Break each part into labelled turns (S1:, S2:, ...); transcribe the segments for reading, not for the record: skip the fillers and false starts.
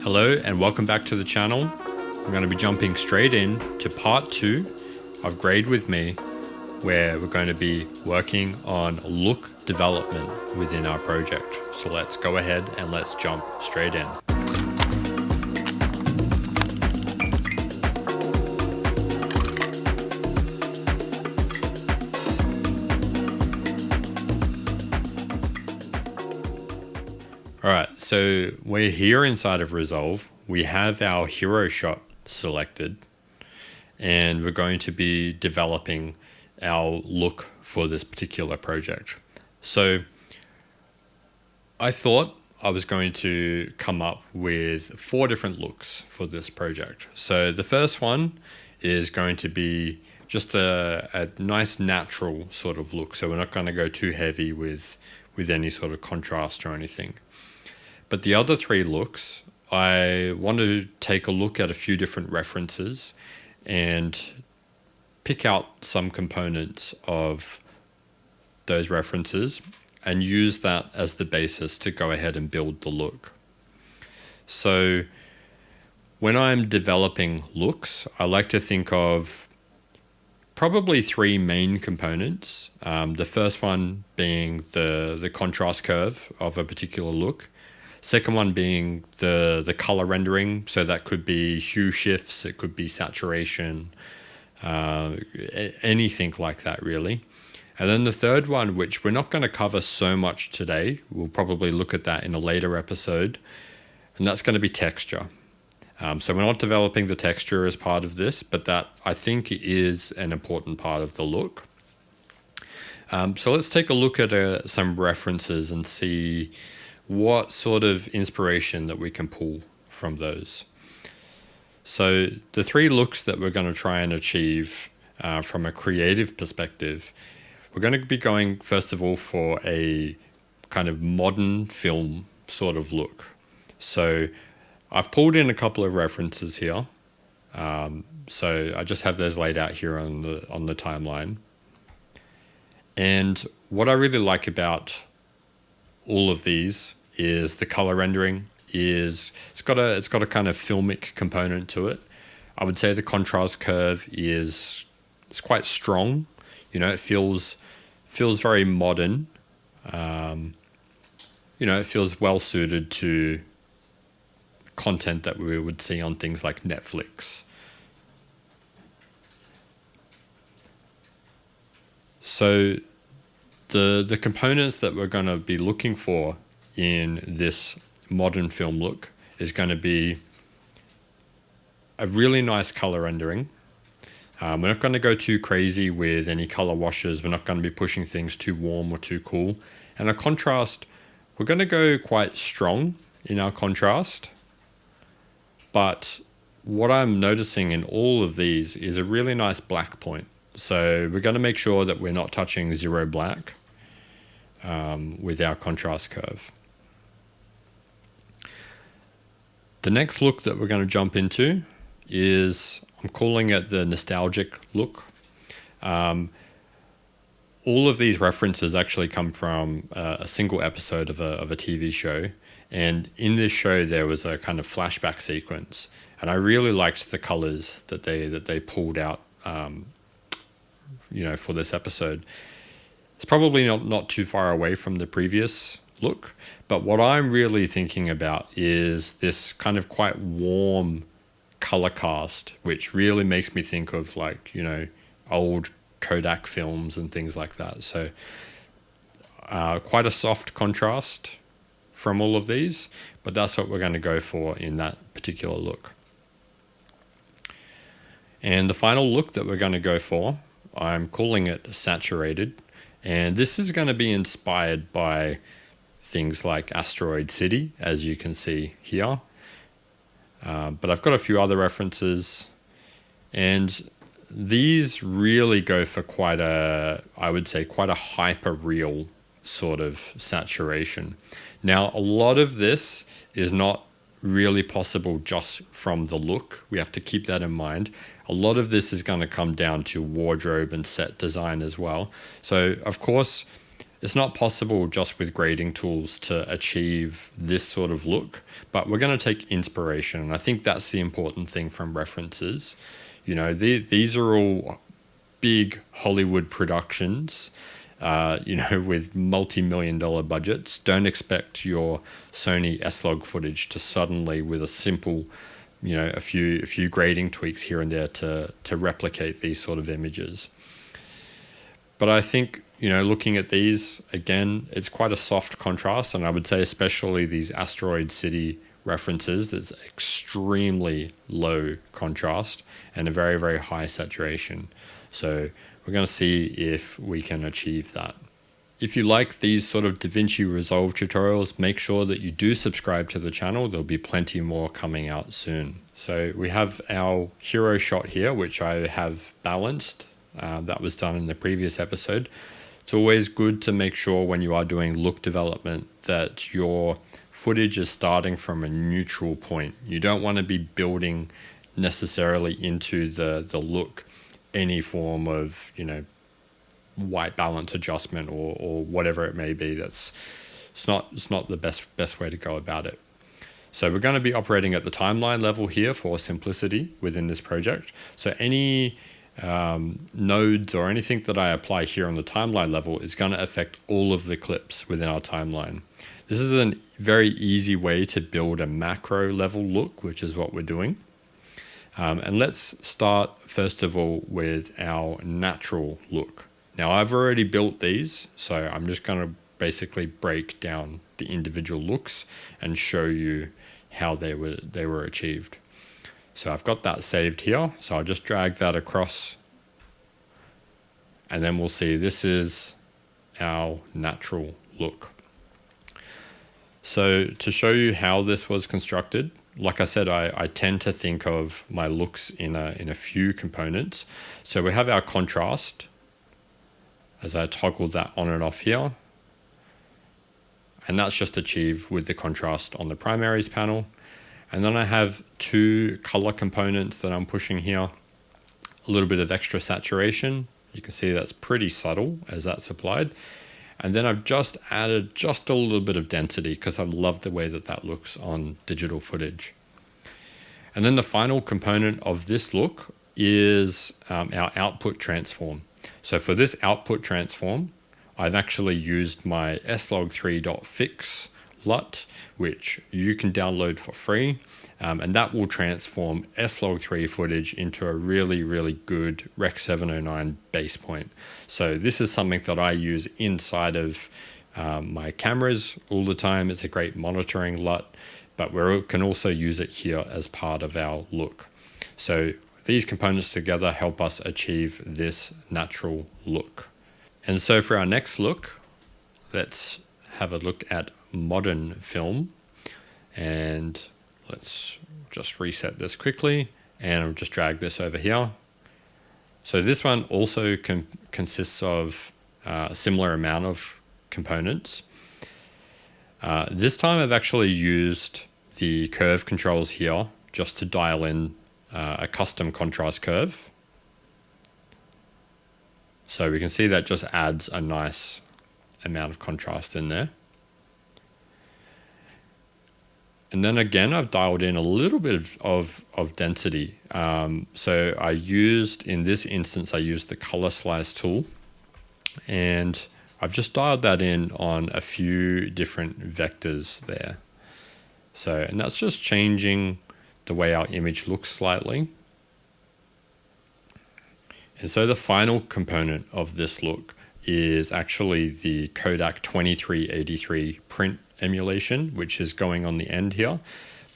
S1: Hello and welcome back to the channel. I'm going to be jumping straight in to part 2 of Grade With Me, where we're going to be working on look development within our project. So let's go ahead and let's jump straight in. Alright, so we're here inside of Resolve. We have our hero shot selected and we're going to be developing our look for this particular project. So I thought I was going to come up with 4 different looks for this project. So the first one is going to be just a nice natural sort of look. So we're not going to go too heavy with any sort of contrast or anything. But the other 3 looks, I want to take a look at a few different references and pick out some components of those references and use that as the basis to go ahead and build the look. So when I'm developing looks, I like to think of probably 3 main components. The first one being the contrast curve of a particular look. Second one being the color rendering, so that could be hue shifts, it could be saturation, anything like that really. And then the third one, which we're not going to cover so much today, we'll probably look at that in a later episode, and that's going to be texture. So we're not developing the texture as part of this, but that I think is an important part of the look. So let's take a look at some references and see what sort of inspiration that we can pull from those. So the 3 looks that we're going to try and achieve from a creative perspective, we're going to be going first of all for a kind of modern film sort of look. So I've pulled in a couple of references here. So I just have those laid out here on the timeline. And what I really like about all of these is the color rendering it's got a kind of filmic component to it. I would say the contrast curve it's quite strong. You know, it feels very modern. You know, it feels well suited to content that we would see on things like Netflix. So the components that we're going to be looking for in this modern film look is going to be a really nice color rendering. We're not going to go too crazy with any color washes. We're not going to be pushing things too warm or too cool. And our contrast, we're going to go quite strong in our contrast. But what I'm noticing in all of these is a really nice black point. So we're going to make sure that we're not touching zero black with our contrast curve. The next look that we're going to jump into is, I'm calling it the nostalgic look. All of these references actually come from a single episode of a TV show. And in this show, there was a kind of flashback sequence. And I really liked the colors that they pulled out, you know, for this episode. It's probably not too far away from the previous look, but what I'm really thinking about is this kind of quite warm color cast, which really makes me think of, like, you know, old Kodak films and things like that. So quite a soft contrast from all of these, but that's what we're going to go for in that particular look. And the final look that we're going to go for, I'm calling it saturated. And this is going to be inspired by things like Asteroid City, as you can see here. But I've got a few other references. And these really go for I would say quite a hyper-real sort of saturation. Now, a lot of this is not really possible just from the look. We have to keep that in mind. A lot of this is going to come down to wardrobe and set design as well. So, of course, It's not possible just with grading tools to achieve this sort of look, but we're going to take inspiration. And I think that's the important thing from references. You know, these are all big Hollywood productions, you know, with multi-million-dollar budgets. Don't expect your Sony S-Log footage to suddenly, with a simple, you know, a few grading tweaks here and there to replicate these sort of images. But I think, you know, looking at these, again, it's quite a soft contrast. And I would say especially these asteroid city references, there's extremely low contrast and a very, very high saturation. So we're going to see if we can achieve that. If you like these sort of DaVinci Resolve tutorials, make sure that you do subscribe to the channel. There'll be plenty more coming out soon. So we have our hero shot here, which I have balanced. That was done in the previous episode. It's always good to make sure when you are doing look development that your footage is starting from a neutral point. You don't want to be building necessarily into the look any form of, you know, white balance adjustment or whatever it may be. It's not the best way to go about it. So we're going to be operating at the timeline level here for simplicity within this project. So any nodes or anything that I apply here on the timeline level is going to affect all of the clips within our timeline. This is a very easy way to build a macro level look, which is what we're doing. And let's start first of all with our natural look. Now I've already built these, so I'm just going to basically break down the individual looks and show you how they were achieved. So I've got that saved here, so I'll just drag that across, and then we'll see this is our natural look. So to show you how this was constructed, like I said, I tend to think of my looks in a few components. So we have our contrast, as I toggle that on and off here. And that's just achieved with the contrast on the primaries panel. And then I have two color components that I'm pushing here. A little bit of extra saturation. You can see that's pretty subtle as that's applied. And then I've just added just a little bit of density because I love the way that looks on digital footage. And then the final component of this look is our output transform. So for this output transform, I've actually used my slog3.fix LUT, which you can download for free. And that will transform slog3 footage into a really, really good Rec 709 base point. So this is something that I use inside of my cameras all the time. It's a great monitoring LUT, but we can also use it here as part of our look. So these components together help us achieve this natural look. And so for our next look, let's have a look at modern film. And let's just reset this quickly, and I'll just drag this over here. So this one also consists of a similar amount of components. This time I've actually used the curve controls here just to dial in a custom contrast curve. So we can see that just adds a nice amount of contrast in there. And then again, I've dialed in a little bit of density. So I used, in this instance, I used the color slice tool, and I've just dialed that in on a few different vectors there. So, and that's just changing the way our image looks slightly. And so the final component of this look is actually the Kodak 2383 print emulation, which is going on the end here.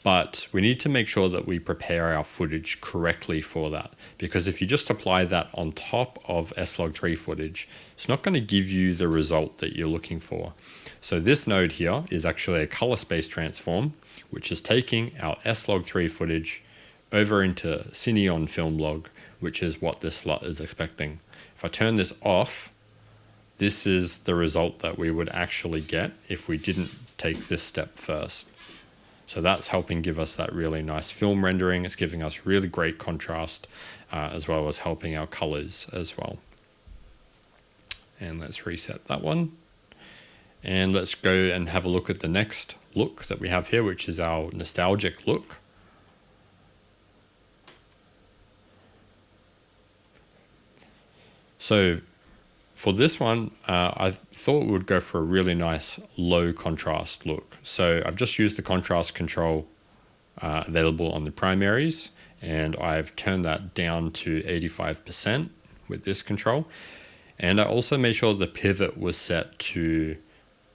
S1: But we need to make sure that we prepare our footage correctly for that, because if you just apply that on top of slog3 footage, it's not going to give you the result that you're looking for. So this node here is actually a color space transform, which is taking our slog3 footage over into Cineon film log, which is what this slot is expecting. If I turn this off, this is the result that we would actually get if we didn't take this step first. So that's helping give us that really nice film rendering. It's giving us really great contrast, as well as helping our colors as well. And let's reset that one. And let's go and have a look at the next look that we have here, which is our nostalgic look. So for this one, I thought we would go for a really nice low contrast look. So I've just used the contrast control available on the primaries, and I've turned that down to 85% with this control. And I also made sure the pivot was set to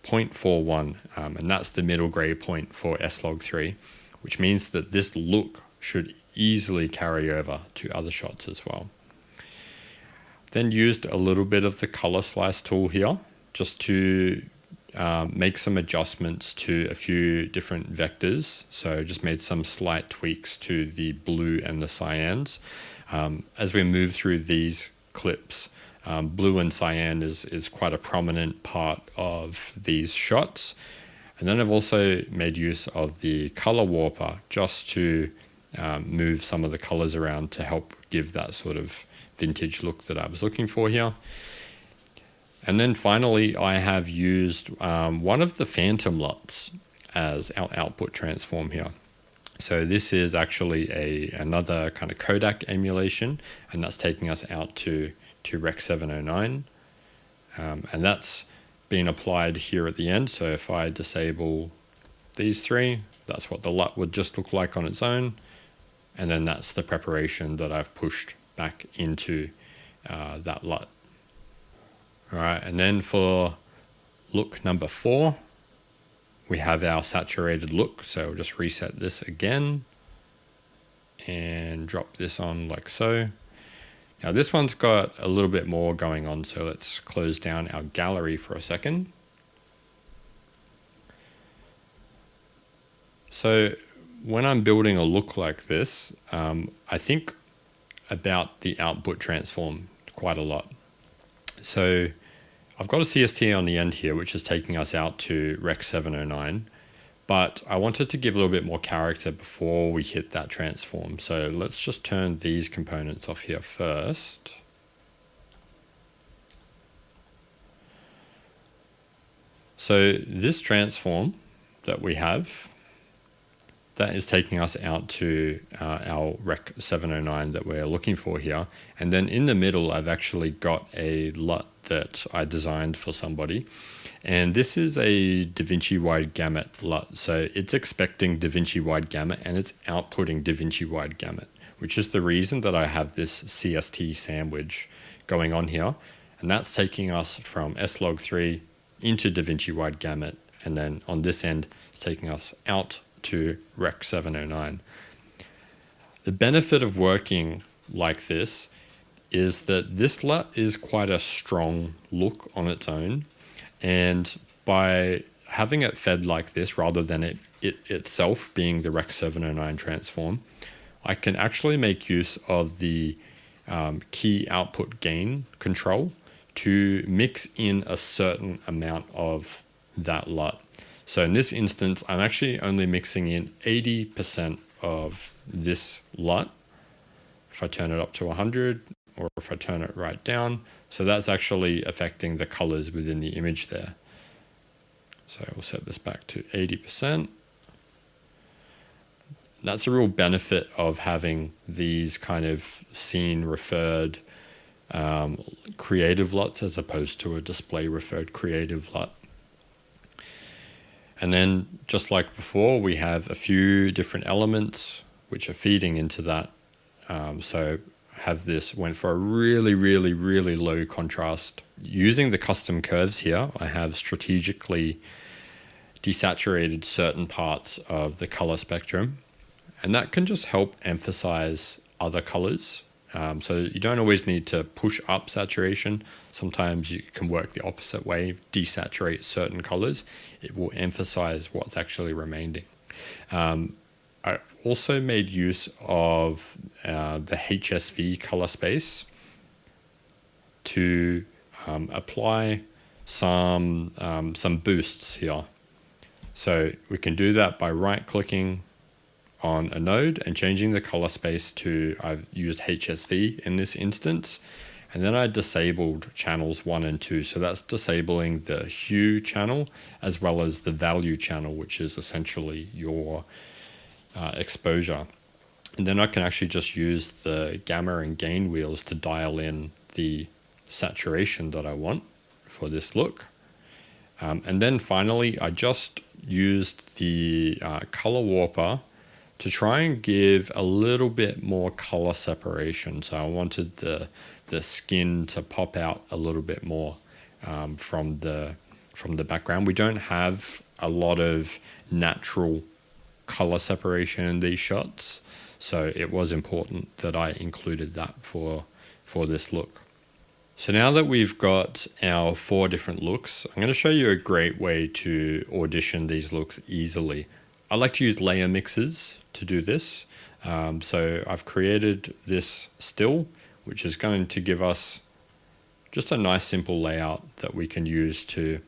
S1: 0.41, and that's the middle gray point for S-Log3, which means that this look should easily carry over to other shots as well. Then used a little bit of the color slice tool here just to make some adjustments to a few different vectors. So just made some slight tweaks to the blue and the cyans. As we move through these clips, blue and cyan is quite a prominent part of these shots. And then I've also made use of the color warper just to move some of the colors around to help give that sort of vintage look that I was looking for here. And then finally, I have used one of the phantom LUTs as our output transform here. So this is actually another kind of Kodak emulation, and that's taking us out to Rec 709. And that's being applied here at the end. So if I disable these three, that's what the LUT would just look like on its own. And then that's the preparation that I've pushed back into that LUT. All right, and then for look number 4, we have our saturated look. So we'll just reset this again and drop this on like so. Now this one's got a little bit more going on, so let's close down our gallery for a second. So when I'm building a look like this, I think about the output transform quite a lot. So I've got a CST on the end here, which is taking us out to Rec 709, but I wanted to give a little bit more character before we hit that transform. So let's just turn these components off here first. So this transform that we have, that is taking us out to our Rec 709 that we're looking for here. And then in the middle, I've actually got a LUT that I designed for somebody. And this is a DaVinci wide gamut LUT. So it's expecting DaVinci wide gamut and it's outputting DaVinci wide gamut, which is the reason that I have this CST sandwich going on here. And that's taking us from S-Log3 into DaVinci wide gamut. And then on this end, it's taking us out to Rec 709. The benefit of working like this is that this LUT is quite a strong look on its own, and by having it fed like this rather than it itself being the Rec 709 transform, I can actually make use of the key output gain control to mix in a certain amount of that LUT. So in this instance, I'm actually only mixing in 80% of this LUT. If I turn it up to 100, or if I turn it right down, so that's actually affecting the colors within the image there. So we'll set this back to 80%. That's a real benefit of having these kind of scene referred creative LUTs as opposed to a display referred creative LUT. And then just like before, we have a few different elements which are feeding into that. So have this, went for a really, really, really low contrast. Using the custom curves here, I have strategically desaturated certain parts of the color spectrum. And that can just help emphasize other colors. So you don't always need to push up saturation. Sometimes you can work the opposite way, desaturate certain colors. It will emphasize what's actually remaining. I also made use of the HSV color space to apply some boosts here. So we can do that by right-clicking on a node and changing the color space to, I've used HSV in this instance, And then I disabled channels 1 and 2. So that's disabling the hue channel as well as the value channel, which is essentially your exposure. And then I can actually just use the gamma and gain wheels to dial in the saturation that I want for this look. And then finally, I just used the color warper to try and give a little bit more color separation. So I wanted the skin to pop out a little bit more from the background. We don't have a lot of natural color separation in these shots, so it was important that I included that for this look. So now that we've got our 4 different looks, I'm going to show you a great way to audition these looks easily. I like to use layer mixers to do this. So I've created this still, which is going to give us just a nice simple layout that we can use to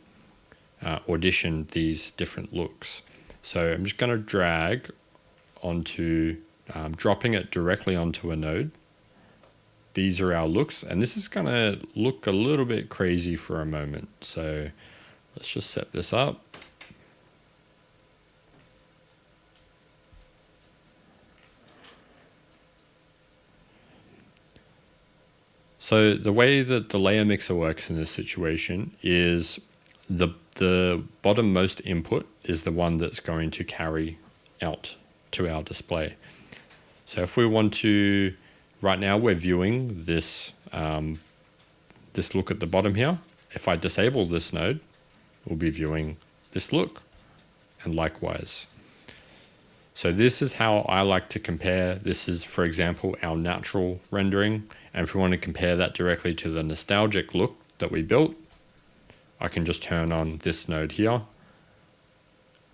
S1: audition these different looks. So I'm just going to drag onto, dropping it directly onto a node. These are our looks, and this is going to look a little bit crazy for a moment. So let's just set this up. So the way that the layer mixer works in this situation is the bottommost input is the one that's going to carry out to our display. So if we want to, right now we're viewing this, this look at the bottom here. If I disable this node, we'll be viewing this look, and likewise. So this is how I like to compare. This is, for example, our natural rendering. And if we want to compare that directly to the nostalgic look that we built, I can just turn on this node here,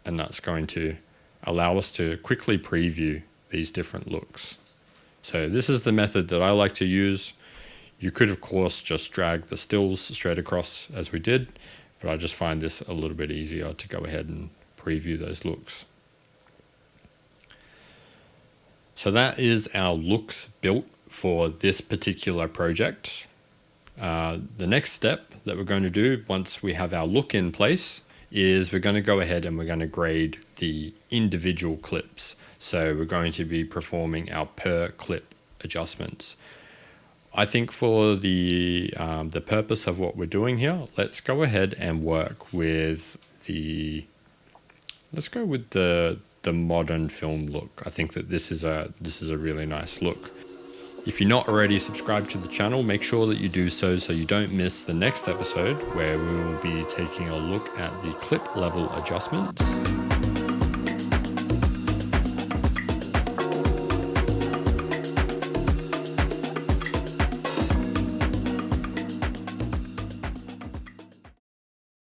S1: and that's going to allow us to quickly preview these different looks. So this is the method that I like to use. You could, of course, just drag the stills straight across as we did, but I just find this a little bit easier to go ahead and preview those looks. So that is our looks built for this particular project. The next step that we're going to do once we have our look in place is we're going to go ahead and we're going to grade the individual clips. So we're going to be performing our per clip adjustments. I think for the purpose of what we're doing here, let's go ahead and work with the modern film look. I think that this is a really nice look. If you're not already subscribed to the channel, make sure that you do so you don't miss the next episode where we will be taking a look at the clip level adjustments.